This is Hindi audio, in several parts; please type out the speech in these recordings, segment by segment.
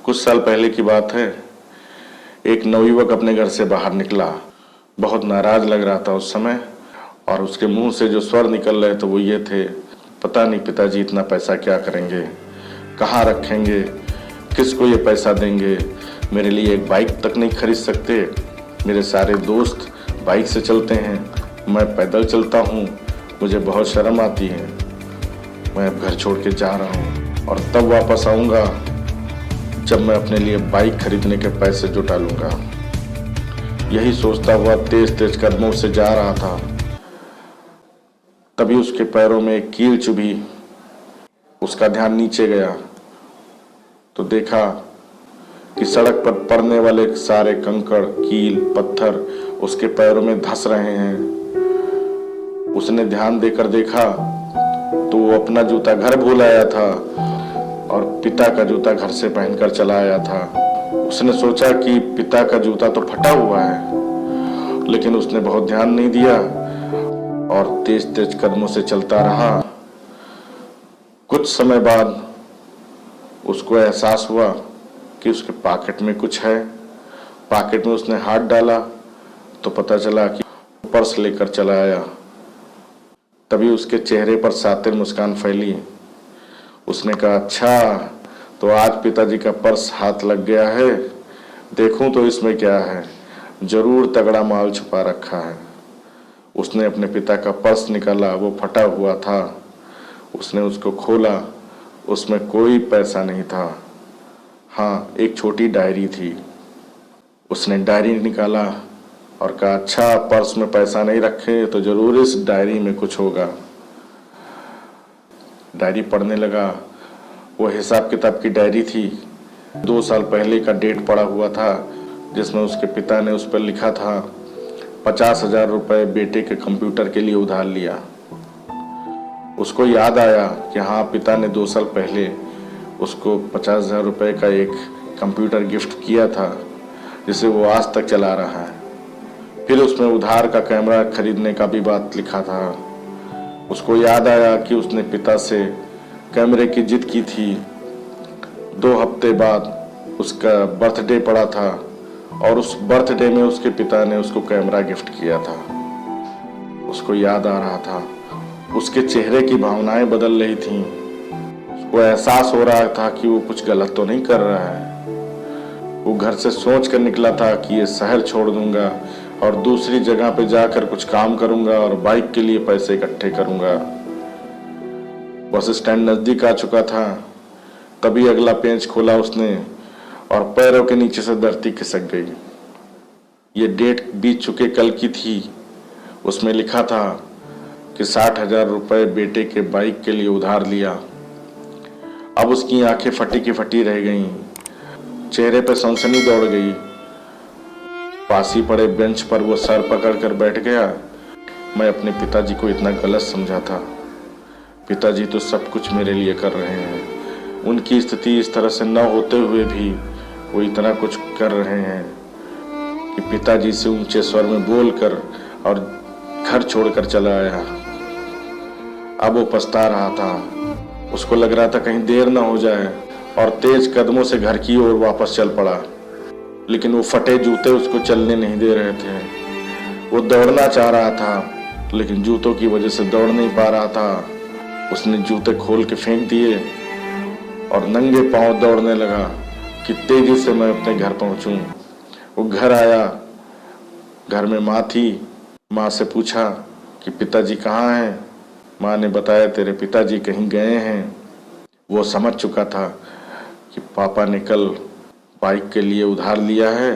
कुछ साल पहले की बात है। एक नवयुवक अपने घर से बाहर निकला। बहुत नाराज लग रहा था उस समय, और उसके मुंह से जो स्वर निकल रहे थे वो ये थे, पता नहीं पिताजी इतना पैसा क्या करेंगे, कहाँ रखेंगे, किसको ये पैसा देंगे, मेरे लिए एक बाइक तक नहीं खरीद सकते, मेरे सारे दोस्त बाइक से चलते हैं, मैं पैदल चलता हूँ, मुझे बहुत शर्म आती है, मैं अब घर छोड़ के जा रहा हूँ और तब वापस आऊँगा जब मैं अपने लिए बाइक खरीदने के पैसे जुटा लूँगा। यही सोचता हुआ तेज तेज कदमों से जा रहा था। तभी उसके पैरों में एक कील चुभी। उसका ध्यान नीचे गया तो देखा कि सड़क पर पड़ने वाले सारे कंकड़, कील, पत्थर उसके पैरों में धंस रहे हैं। उसने ध्यान देकर देखा तो वो अपना जूता घर भूल आया था और पिता का जूता घर से पहनकर चला आया था। उसने सोचा कि पिता का जूता तो फटा हुआ है, लेकिन उसने बहुत ध्यान नहीं दिया और तेज तेज कदमों से चलता रहा। कुछ समय बाद उसको एहसास हुआ कि उसके पॉकेट में कुछ है। पॉकेट में उसने हाथ डाला तो पता चला कि पर्स लेकर चला आया। तभी उसके चेहरे पर सातिर मुस्कान फैली। उसने कहा, अच्छा तो आज पिताजी का पर्स हाथ लग गया है, देखूं तो इसमें क्या है, जरूर तगड़ा माल छुपा रखा है। उसने अपने पिता का पर्स निकाला, वो फटा हुआ था। उसने उसको खोला, उसमें कोई पैसा नहीं था। हाँ, एक छोटी डायरी थी। उसने डायरी निकाला और कहा, अच्छा पर्स में पैसा नहीं रखे तो जरूर इस डायरी में कुछ होगा। डायरी पढ़ने लगा। वो हिसाब किताब की डायरी थी। 2 साल पहले का डेट पड़ा हुआ था, जिसमें उसके पिता ने उस पर लिखा था 50,000 रुपये बेटे के कंप्यूटर के लिए उधार लिया। उसको याद आया कि हाँ, पिता ने 2 साल पहले उसको 50,000 रुपये का एक कंप्यूटर गिफ्ट किया था, जिसे वो आज तक चला रहा है। फिर उसमें उधार का कैमरा खरीदने का भी बात लिखा था। उसको याद आया कि उसने पिता से कैमरे की जिद की थी। 2 हफ्ते बाद उसका बर्थडे पड़ा था और उस बर्थडे में उसके पिता ने उसको कैमरा गिफ्ट किया था। उसको याद आ रहा था, उसके चेहरे की भावनाएं बदल रही थीं। उसको एहसास हो रहा था कि वो कुछ गलत तो नहीं कर रहा है। वो घर से सोच कर निकला था कि ये शहर छोड़ दूंगा और दूसरी जगह पे जाकर कुछ काम करूंगा और बाइक के लिए पैसे इकट्ठे करूंगा। बस स्टैंड नजदीक आ चुका था। तभी अगला पेज खोला उसने और पैरों के नीचे से धरती खिसक गई। ये डेट बीत चुके कल की थी। उसमें लिखा था कि 60,000 रुपये बेटे के बाइक के लिए उधार लिया। अब उसकी आंखें फटी की फटी रह गईं। चेहरे पर सनसनी दौड़ गई। पास ही पड़े बेंच पर वो सर पकड़कर बैठ गया। मैं अपने पिताजी को इतना गलत समझा था। पिताजी तो सब कुछ मेरे लिए कर रहे हैं। उनकी स्थिति इस तरह से न होते हुए भी वो इतना कुछ कर रहे हैं कि पिताजी से ऊंचे स्वर में बोलकर और घर छोड़कर चला आया। अब वो पछता रहा था। उसको लग रहा था कहीं देर ना हो जाए और तेज कदमों से घर की ओर वापस चल पड़ा। लेकिन वो फटे जूते उसको चलने नहीं दे रहे थे। वो दौड़ना चाह रहा था, लेकिन जूतों की वजह से दौड़ नहीं पा रहा था। उसने जूते खोल के फेंक दिए और नंगे पांव दौड़ने लगा कि तेजी से मैं अपने घर पहुंचूं। वो घर आया। घर में माँ थी। माँ से पूछा कि पिताजी कहाँ हैं। माँ ने बताया, तेरे पिताजी कहीं गए हैं। वो समझ चुका था कि पापा ने कल बाइक के लिए उधार लिया है,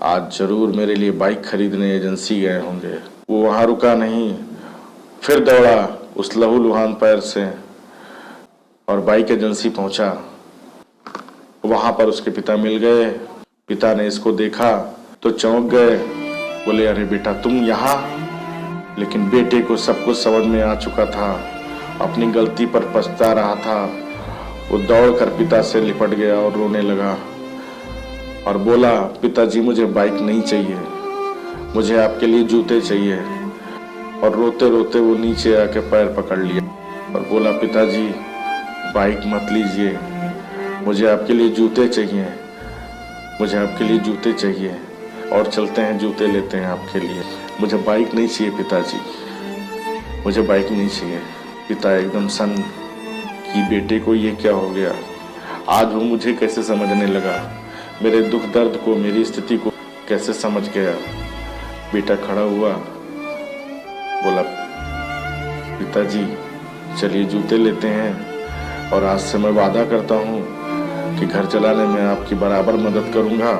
आज जरूर मेरे लिए बाइक खरीदने एजेंसी गए होंगे। वो वहाँ रुका नहीं, फिर दौड़ा उस लहूलुहान पैर से और बाइक एजेंसी पहुंचा। वहां पर उसके पिता मिल गए। पिता ने इसको देखा तो चौंक गए। बोले, अरे बेटा तुम यहाँ। लेकिन बेटे को सब कुछ समझ में आ चुका था। अपनी गलती पर पछता रहा था। वो दौड़कर पिता से लिपट गया और रोने लगा और बोला, पिताजी मुझे बाइक नहीं चाहिए, मुझे आपके लिए जूते चाहिए। और रोते रोते वो नीचे आके पैर पकड़ लिया और बोला, पिताजी बाइक मत लीजिए, मुझे आपके लिए जूते चाहिए। मुझे आपके लिए जूते चाहिए और चलते हैं जूते लेते हैं आपके लिए। मुझे बाइक नहीं चाहिए पिताजी, मुझे बाइक नहीं चाहिए। पिता एकदम सन कि बेटे को ये क्या हो गया। आज वो मुझे कैसे समझने लगा, मेरे दुख दर्द को, मेरी स्थिति को कैसे समझ गया। बेटा खड़ा हुआ, बोला पिताजी चलिए जूते लेते हैं और आज से मैं वादा करता हूँ कि घर चलाने में आपकी बराबर मदद करूँगा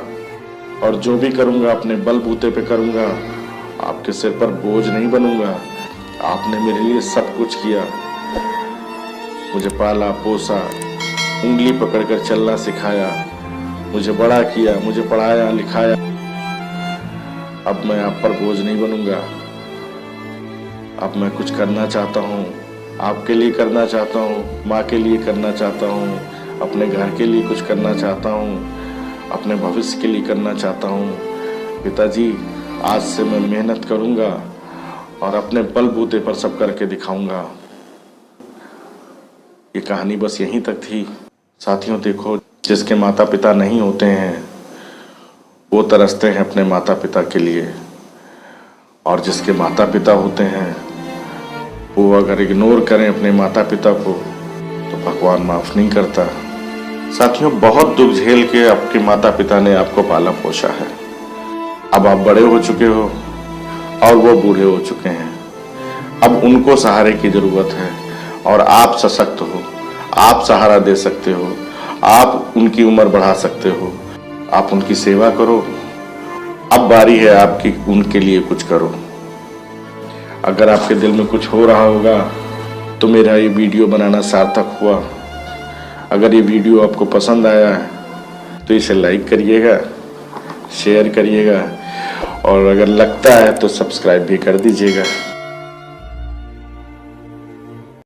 और जो भी करूँगा अपने बलबूते पे करूँगा, आपके सिर पर बोझ नहीं बनूंगा। आपने मेरे लिए सब कुछ किया, मुझे पाला पोसा, उंगली पकड़कर चलना सिखाया, मुझे बड़ा किया, मुझे पढ़ाया लिखाया। अब मैं आप पर बोझ नहीं बनूंगा। अब मैं कुछ करना चाहता हूँ, आपके लिए करना चाहता हूँ, माँ के लिए करना चाहता हूँ, अपने घर के लिए कुछ करना चाहता हूँ, अपने भविष्य के लिए करना चाहता हूँ। पिताजी आज से मैं मेहनत करूँगा और अपने बलबूते पर सब करके दिखाऊंगा। ये कहानी बस यहीं तक थी। साथियों देखो, जिसके माता पिता नहीं होते हैं वो तरसते हैं अपने माता पिता के लिए, और जिसके माता पिता होते हैं वो अगर इग्नोर करें अपने माता पिता को तो भगवान माफ नहीं करता। साथियों बहुत दुख झेल के आपके माता पिता ने आपको पाला पोसा है। अब आप बड़े हो चुके हो और वो बूढ़े हो चुके हैं। अब उनको सहारे की जरूरत है और आप सशक्त हो, आप सहारा दे सकते हो, आप उनकी उम्र बढ़ा सकते हो, आप उनकी सेवा करो। अब बारी है आपकी उनके लिए कुछ करो। अगर आपके दिल में कुछ हो रहा होगा तो मेरा ये वीडियो बनाना सार्थक हुआ। अगर ये वीडियो आपको पसंद आया है तो इसे लाइक करिएगा, शेयर करिएगा और अगर लगता है तो सब्सक्राइब भी कर दीजिएगा।